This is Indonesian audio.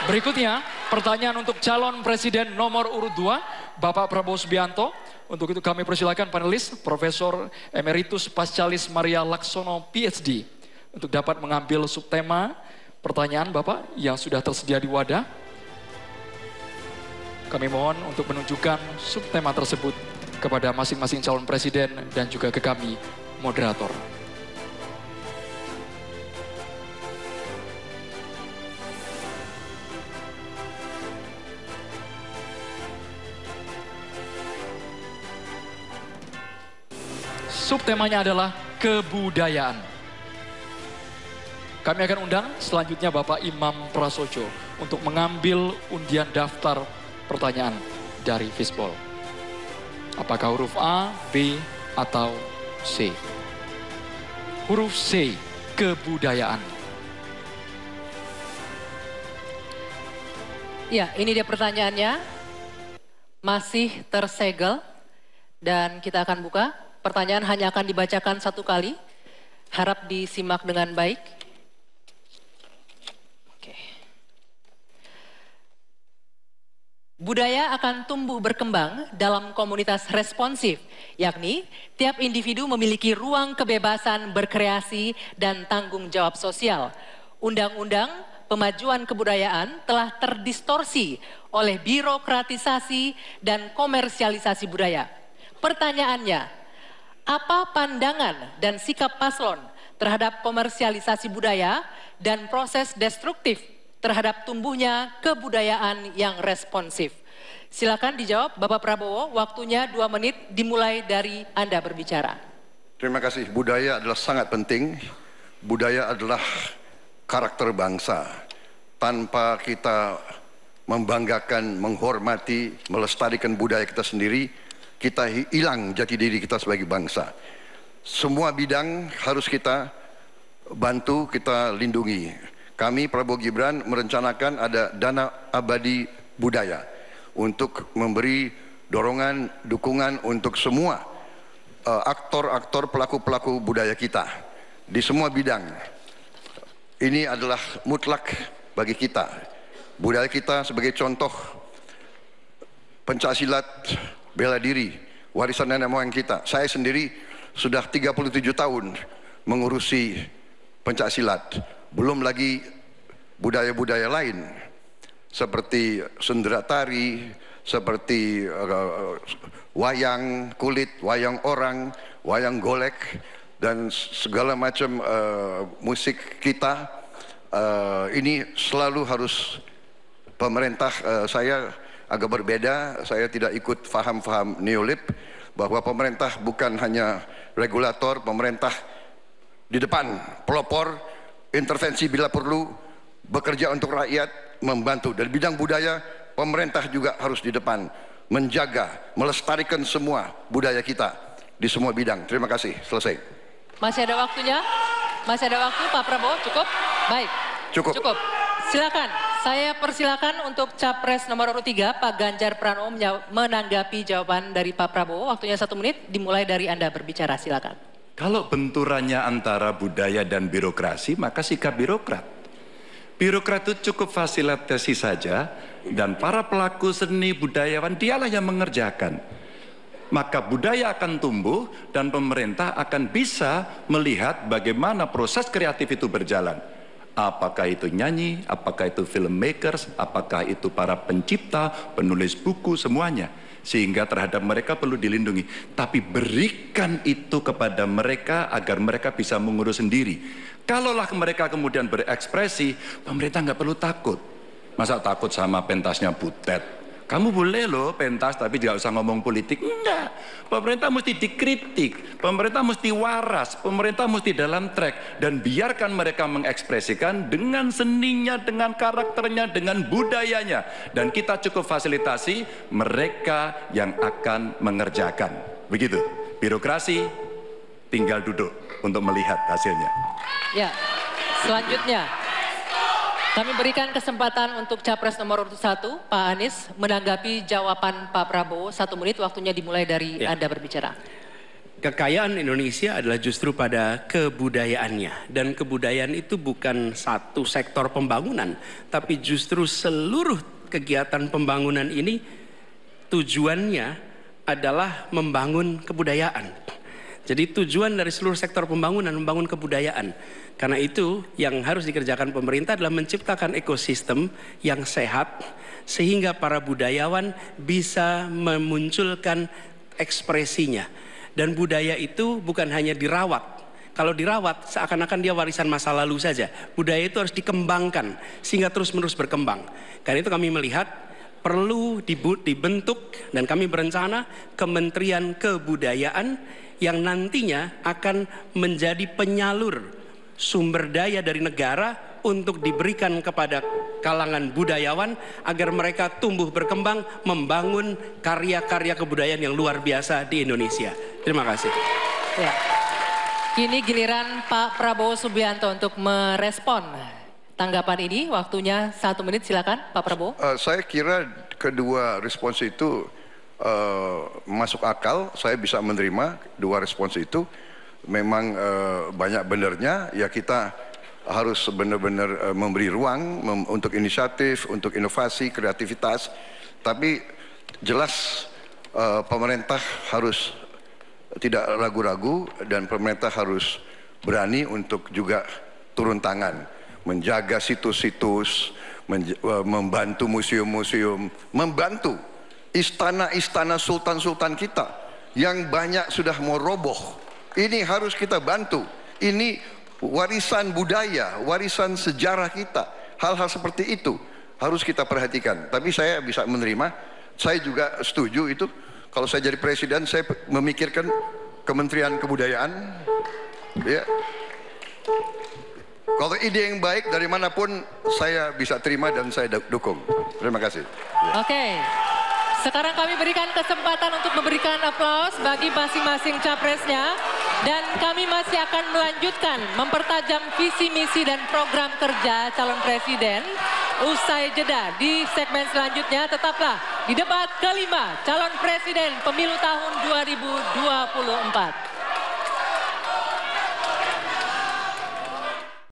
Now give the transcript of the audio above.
Berikutnya, pertanyaan untuk calon presiden nomor urut 2, Bapak Prabowo Subianto. Untuk itu kami persilakan panelis, Profesor Emeritus Pascalis Maria Laksono, PhD. Untuk dapat mengambil subtema pertanyaan Bapak yang sudah tersedia di wadah. Kami mohon untuk menunjukkan subtema tersebut kepada masing-masing calon presiden dan juga ke kami, moderator. Subtemanya adalah kebudayaan. Kami akan undang selanjutnya Bapak Imam Prasojo untuk mengambil undian daftar pertanyaan dari Fishball. Apakah huruf A, B, atau C? Huruf C, kebudayaan. Ya, ini dia pertanyaannya. Masih tersegel dan kita akan buka. Pertanyaan hanya akan dibacakan satu kali. Harap disimak dengan baik. Oke. Budaya akan tumbuh berkembang dalam komunitas responsif, yakni tiap individu memiliki ruang kebebasan berkreasi dan tanggung jawab sosial. Undang-undang pemajuan kebudayaan telah terdistorsi oleh birokratisasi dan komersialisasi budaya. Pertanyaannya, apa pandangan dan sikap paslon terhadap komersialisasi budaya dan proses destruktif terhadap tumbuhnya kebudayaan yang responsif? Silakan dijawab Bapak Prabowo, waktunya 2 menit dimulai dari Anda berbicara. Terima kasih. Budaya adalah sangat penting. Budaya adalah karakter bangsa. Tanpa kita membanggakan, menghormati, melestarikan budaya kita sendiri, kita hilang jati diri kita sebagai bangsa. Semua bidang harus kita bantu, kita lindungi. Kami Prabowo Gibran merencanakan ada dana abadi budaya untuk memberi dorongan, dukungan untuk semua aktor-aktor, pelaku-pelaku budaya kita di semua bidang. Ini adalah mutlak bagi kita. Budaya kita sebagai contoh pencaksilat, bela diri, warisan nenek moyang kita. Saya sendiri sudah 37 tahun mengurusi pencaksilat. Belum lagi budaya-budaya lain seperti sendera tari, seperti wayang kulit, wayang orang, wayang golek, dan segala macam musik kita. Ini selalu harus pemerintah, saya agak berbeda, saya tidak ikut faham-faham neolib bahwa pemerintah bukan hanya regulator, pemerintah di depan, pelopor, intervensi bila perlu, bekerja untuk rakyat, membantu. Dan bidang budaya, pemerintah juga harus di depan, menjaga, melestarikan semua budaya kita di semua bidang. Terima kasih, selesai. Masih ada waktunya? Masih ada waktu Pak Prabowo? Cukup? Baik. Cukup. Silakan. Saya persilakan untuk Capres nomor urut 3, Pak Ganjar Pranowo menanggapi jawaban dari Pak Prabowo. Waktunya 1 menit, dimulai dari Anda berbicara, silakan. Kalau benturannya antara budaya dan birokrasi, maka sikap birokrat. Birokrat itu cukup fasilitasi saja, dan para pelaku seni budayawan dialah yang mengerjakan. Maka budaya akan tumbuh dan pemerintah akan bisa melihat bagaimana proses kreatif itu berjalan. Apakah itu nyanyi, apakah itu filmmakers, apakah itu para pencipta, penulis buku, semuanya. Sehingga terhadap mereka perlu dilindungi. Tapi berikan itu kepada mereka agar mereka bisa mengurus sendiri. Kalaulah mereka kemudian berekspresi, pemerintah nggak perlu takut. Masa takut sama pentasnya Butet? Kamu boleh loh pentas tapi tidak usah ngomong politik. Enggak, pemerintah mesti dikritik, pemerintah mesti waras, pemerintah mesti dalam track. Dan biarkan mereka mengekspresikan dengan seninya, dengan karakternya, dengan budayanya. Dan kita cukup fasilitasi mereka yang akan mengerjakan. Begitu, birokrasi tinggal duduk untuk melihat hasilnya. Ya, selanjutnya kami berikan kesempatan untuk Capres nomor urut 1, Pak Anies, menanggapi jawaban Pak Prabowo. 1 menit, waktunya dimulai dari Anda berbicara. kekayaan Indonesia adalah justru pada kebudayaannya. Dan kebudayaan itu bukan satu sektor pembangunan, tapi justru seluruh kegiatan pembangunan ini tujuannya adalah membangun kebudayaan. Jadi tujuan dari seluruh sektor pembangunan membangun kebudayaan. Karena itu yang harus dikerjakan pemerintah adalah menciptakan ekosistem yang sehat sehingga para budayawan bisa memunculkan ekspresinya. Dan budaya itu bukan hanya dirawat. Kalau dirawat seakan-akan dia warisan masa lalu saja. Budaya itu harus dikembangkan sehingga terus-menerus berkembang. Karena itu kami melihat perlu dibentuk dan kami berencana Kementerian Kebudayaan yang nantinya akan menjadi penyalur sumber daya dari negara untuk diberikan kepada kalangan budayawan agar mereka tumbuh berkembang membangun karya-karya kebudayaan yang luar biasa di Indonesia. Terima kasih. Ya. Kini giliran Pak Prabowo Subianto untuk merespon tanggapan ini. Waktunya 1 menit, silakan Pak Prabowo. Saya kira kedua respons itu masuk akal. Saya bisa menerima dua respons itu. Memang banyak benernya. Ya kita harus benar-benar memberi ruang untuk inisiatif, untuk inovasi, kreativitas. Tapi jelas pemerintah harus tidak ragu-ragu dan pemerintah harus berani untuk juga turun tangan, menjaga situs-situs, membantu museum-museum, membantu istana-istana sultan-sultan kita yang banyak sudah mau roboh. Ini harus kita bantu. Ini warisan budaya, warisan sejarah kita. Hal-hal seperti itu harus kita perhatikan. Tapi saya bisa menerima, saya juga setuju itu. Kalau saya jadi presiden, saya memikirkan Kementerian Kebudayaan. Ya. Kalau ide yang baik dari manapun saya bisa terima dan saya dukung. Terima kasih. Ya. Oke. Sekarang kami berikan kesempatan untuk memberikan aplaus bagi masing-masing capresnya. Dan kami masih akan melanjutkan mempertajam visi, misi, dan program kerja calon presiden. Usai jeda di segmen selanjutnya, tetaplah di debat kelima calon presiden pemilu tahun 2024.